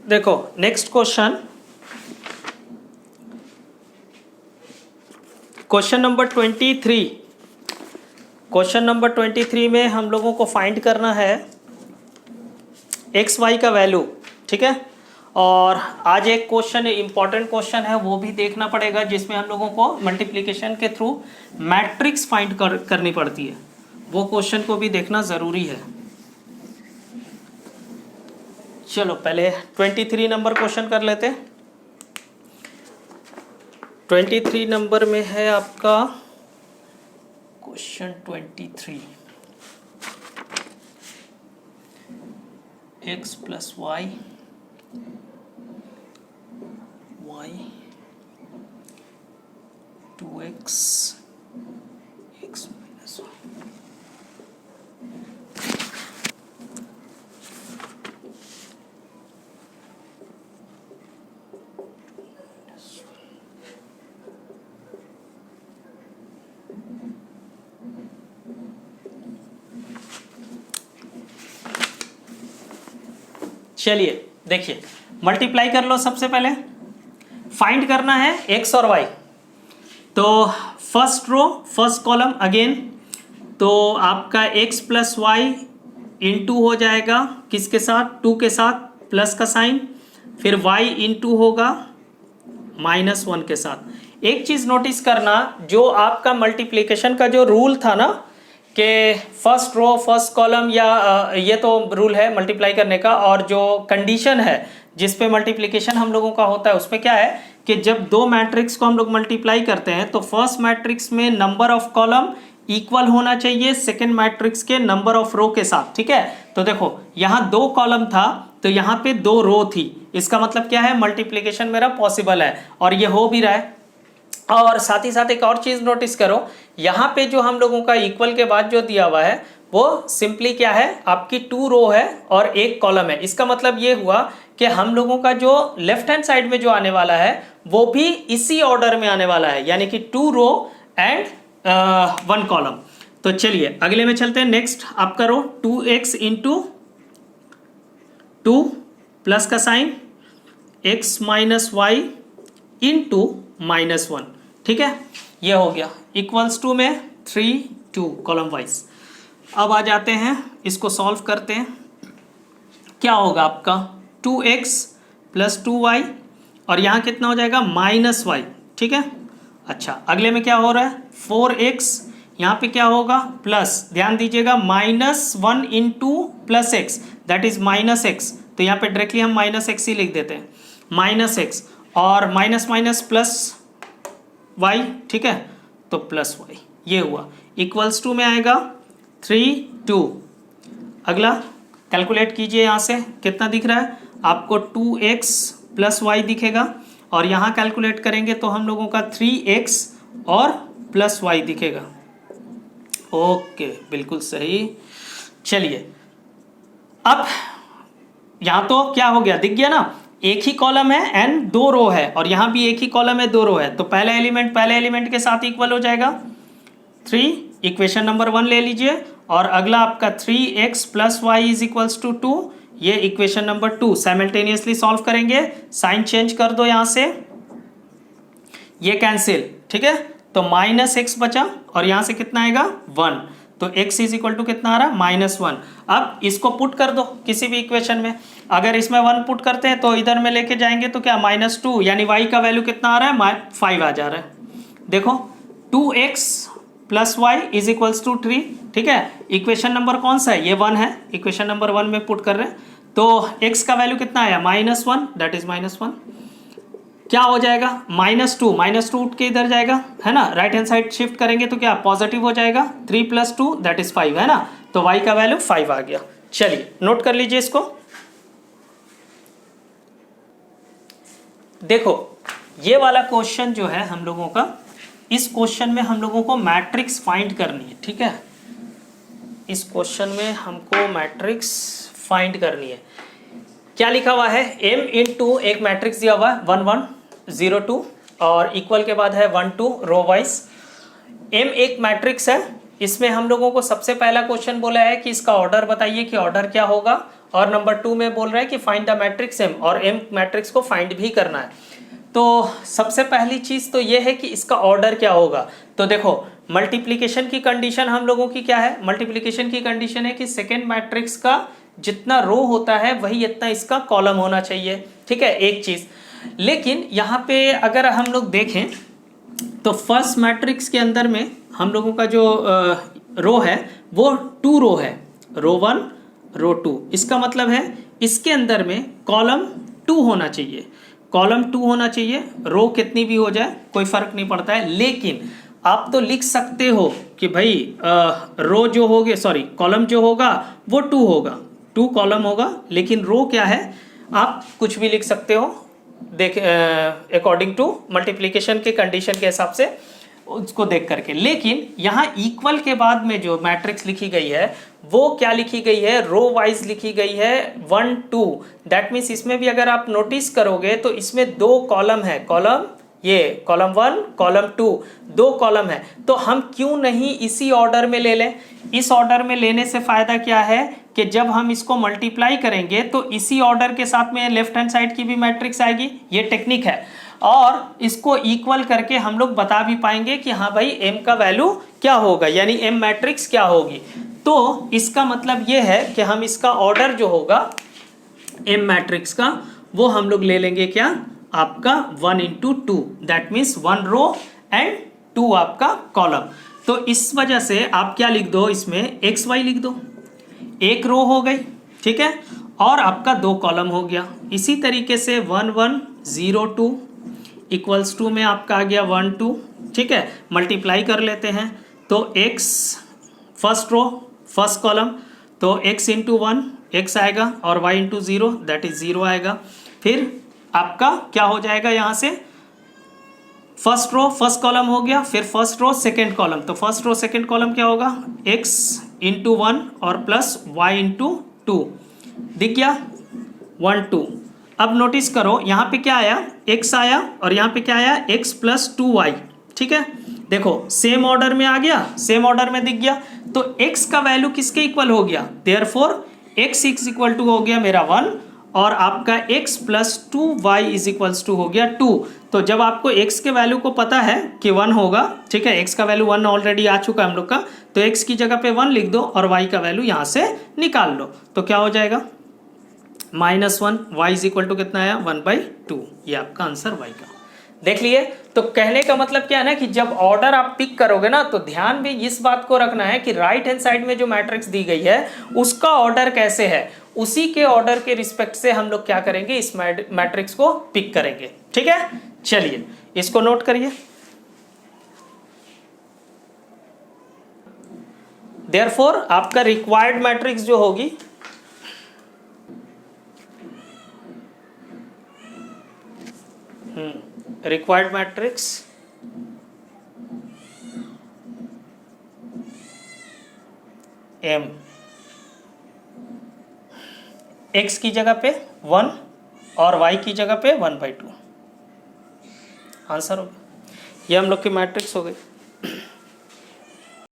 देखो next question, question number 23। Question number 23 में हम लोगों को फाइंड करना है एक्स वाई का वैल्यू, ठीक है। और आज एक क्वेश्चन इंपॉर्टेंट क्वेश्चन है वो भी देखना पड़ेगा, जिसमें हम लोगों को मल्टीप्लिकेशन के थ्रू मैट्रिक्स फाइंड करनी पड़ती है, वो क्वेश्चन को भी देखना ज़रूरी है। चलो पहले 23 नंबर क्वेश्चन कर लेते हैं। 23 नंबर में है आपका question 23, x plus y, y 2x x minus y. चलिए देखिए, मल्टीप्लाई कर लो। सबसे पहले फाइंड करना है x और y, तो first row first column again, तो आपका x प्लस वाई इंटू हो जाएगा किसके साथ, 2 के साथ, प्लस का साइन, फिर y इंटू होगा -1 के साथ। एक चीज़ नोटिस करना, जो आपका मल्टीप्लिकेशन का जो रूल था ना कि फर्स्ट रो फर्स्ट कॉलम, या ये तो रूल है मल्टीप्लाई करने का, और जो कंडीशन है जिस पे मल्टीप्लिकेशन हम लोगों का होता है उसमें क्या है कि जब दो मैट्रिक्स को हम लोग मल्टीप्लाई करते हैं तो फर्स्ट मैट्रिक्स में नंबर ऑफ कॉलम इक्वल होना चाहिए सेकेंड मैट्रिक्स के नंबर ऑफ रो के साथ, ठीक है। तो देखो यहाँ 2 कॉलम था तो यहाँ पे 2 रो थी, इसका मतलब क्या है, मल्टीप्लिकेशन मेरा पॉसिबल है और ये हो भी रहा है। और साथ ही साथ एक और चीज़ नोटिस करो, यहाँ पे जो हम लोगों का इक्वल के बाद जो दिया हुआ है वो सिंपली क्या है, आपकी 2 रो है और 1 कॉलम है। इसका मतलब ये हुआ कि हम लोगों का जो लेफ्ट हैंड साइड में जो आने वाला है वो भी इसी ऑर्डर में आने वाला है, यानी कि 2 रो एंड 1 कॉलम। तो चलिए अगले में चलते हैं। नेक्स्ट आप करो 2x इंटू 2 प्लस का sign x minus y into -1, ठीक है, ये हो गया इक्वल्स टू में 3 2 कॉलम वाइज। अब आ जाते हैं, इसको सॉल्व करते हैं। क्या होगा आपका 2x प्लस 2y और यहाँ कितना हो जाएगा -y, ठीक है। अच्छा अगले में क्या हो रहा है 4x, यहाँ पे क्या होगा प्लस, ध्यान दीजिएगा -1 into plus x that is -x, तो यहाँ पे डायरेक्टली हम -x ही लिख देते हैं, -x और माइनस माइनस प्लस y, ठीक है, तो प्लस y, ये हुआ इक्वल्स टू में आएगा 3 2। अगला कैलकुलेट कीजिए, यहाँ से कितना दिख रहा है आपको 2x प्लस वाई दिखेगा, और यहाँ कैलकुलेट करेंगे तो हम लोगों का 3x और प्लस वाई दिखेगा। ओके बिल्कुल सही। चलिए अब यहाँ तो क्या हो गया, दिख गया ना, एक ही कॉलम है एंड 2 रो है, और यहाँ भी एक ही कॉलम है 2 रो है, तो पहले एलिमेंट के साथ इक्वल हो जाएगा 3, इक्वेशन नंबर 1 ले लीजिए, और अगला आपका 3x plus y is equals to 2, ये इक्वेशन नंबर 2 साइमल्टेनियसली सॉल्व करेंगे। साइन चेंज कर दो यहाँ से, ये कैंसिल, ठीक है, तो -x बचा और यहाँ से कितना आएगा 1, तो x इज इक्वल टू कितना आ रहा है -1। अब इसको पुट कर दो किसी भी इक्वेशन में, अगर इसमें 1 पुट करते हैं तो इधर में लेके जाएंगे तो क्या -2, यानी y का वैल्यू कितना आ रहा है 5 आ जा रहा है। देखो 2x plus y is equals to 3, ठीक है। इक्वेशन नंबर कौन सा है, ये 1 है, इक्वेशन नंबर 1 में पुट कर रहे हैं, तो x का वैल्यू कितना आया -1, दैट इज -1। क्या हो जाएगा -2 उठ के इधर जाएगा, है ना, राइट हैंड साइड शिफ्ट करेंगे तो क्या पॉजिटिव हो जाएगा, 3 + 2 दैट इज 5, है ना, तो y का वैल्यू 5 आ गया। चलिए नोट कर लीजिए इसको। देखो ये वाला क्वेश्चन जो है हम लोगों का, इस क्वेश्चन में हम लोगों को मैट्रिक्स फाइंड करनी है, ठीक है। इस क्वेश्चन में हमको मैट्रिक्स फाइंड करनी है। क्या लिखा हुआ है, m इंटू एक मैट्रिक्स दिया हुआ है 1 1 0 2 और इक्वल के बाद है 1 2 रो वाइज। m एक मैट्रिक्स है इसमें हम लोगों को सबसे पहला क्वेश्चन बोला है कि इसका ऑर्डर बताइए कि ऑर्डर क्या होगा, और नंबर 2 में बोल रहा है कि फाइंड द मैट्रिक्स एम, और एम मैट्रिक्स को फाइंड भी करना है। तो सबसे पहली चीज तो ये है कि इसका ऑर्डर क्या होगा। तो देखो मल्टीप्लिकेशन की कंडीशन हम लोगों की क्या है, मल्टीप्लिकेशन की कंडीशन है कि सेकेंड मैट्रिक्स का जितना रो होता है वही इतना इसका कॉलम होना चाहिए, ठीक है, एक चीज। लेकिन यहाँ पे अगर हम लोग देखें तो फर्स्ट मैट्रिक्स के अंदर में हम लोगों का जो रो है वो 2 रो है, रो 1 रो 2। इसका मतलब है इसके अंदर में कॉलम 2 होना चाहिए, कॉलम 2 होना चाहिए, रो कितनी भी हो जाए कोई फर्क नहीं पड़ता है। लेकिन आप तो लिख सकते हो कि भाई रो जो होगे, सॉरी कॉलम जो होगा वो 2 होगा, 2 कॉलम होगा, लेकिन रो क्या है आप कुछ भी लिख सकते हो, देख अकॉर्डिंग टू मल्टीप्लिकेशन के कंडीशन के हिसाब से उसको देख करके। लेकिन यहाँ इक्वल के बाद में जो मैट्रिक्स लिखी गई है वो क्या लिखी गई है, रो वाइज लिखी गई है 1 2। दैट मीन्स इसमें भी अगर आप नोटिस करोगे तो इसमें 2 कॉलम है, कॉलम ये कॉलम 1 कॉलम 2 2 कॉलम है। तो हम क्यों नहीं इसी ऑर्डर में ले लें। इस ऑर्डर में लेने से फायदा क्या है कि जब हम इसको मल्टीप्लाई करेंगे तो इसी ऑर्डर के साथ में लेफ्ट हैंड साइड की भी मैट्रिक्स आएगी, ये टेक्निक है, और इसको इक्वल करके हम लोग बता भी पाएंगे कि हाँ भाई एम का वैल्यू क्या होगा, यानी एम मैट्रिक्स क्या होगी। तो इसका मतलब ये है कि हम इसका ऑर्डर जो होगा एम मैट्रिक्स का वो हम लोग ले लेंगे क्या, आपका 1 into 2, that means 1 row and 2 आपका कॉलम। तो इस वजह से आप क्या लिख दो, इसमें एक्स वाई लिख दो, एक रो हो गई, ठीक है, और आपका 2 कॉलम हो गया। इसी तरीके से 1 1 0 2 इक्वल्स टू में आपका आ गया 1 2, ठीक है, मल्टीप्लाई कर लेते हैं तो x first row first column, तो x इंटू 1 x आएगा और y इंटू 0 दैट इज 0 आएगा। फिर आपका क्या हो जाएगा, यहाँ से फर्स्ट रो फर्स्ट कॉलम हो गया, फिर फर्स्ट रो सेकेंड कॉलम, तो फर्स्ट रो सेकेंड कॉलम क्या होगा, x इंटू 1 और प्लस y इंटू 2, दिख गया 1 2। अब नोटिस करो यहाँ पे क्या आया, x आया, और यहाँ पे क्या आया x प्लस 2y, ठीक है, देखो सेम ऑर्डर में आ गया, सेम ऑर्डर में दिख गया। तो x का वैल्यू किसके इक्वल हो गया, देयरफॉर x इक्वल टू हो गया मेरा 1, और आपका x plus 2y is equals to हो गया 2। तो जब आपको x के वैल्यू को पता है कि 1 होगा, ठीक है, x का वैल्यू 1 ऑलरेडी आ चुका है हम लोग का, तो x की जगह पे 1 लिख दो और y का वैल्यू यहाँ से निकाल लो, तो क्या हो जाएगा -1, y इज इक्वल टू कितना आया 1/2, ये आपका आंसर y का। देख लिए। तो कहने का मतलब क्या है ना कि जब ऑर्डर आप पिक करोगे ना तो ध्यान भी इस बात को रखना है कि राइट हैंड साइड में जो मैट्रिक्स दी गई है उसका ऑर्डर कैसे है, उसी के ऑर्डर के रिस्पेक्ट से हम लोग क्या करेंगे, इस मैट्रिक्स को पिक करेंगे, ठीक है। चलिए इसको नोट करिए। देयरफॉर आपका रिक्वायर्ड मैट्रिक्स जो होगी रिक्वायर्ड मैट्रिक्स एम, x की जगह पे 1 और y की जगह पे 1/2, आंसर हो गया। ये हम लोग की मैट्रिक्स हो गई।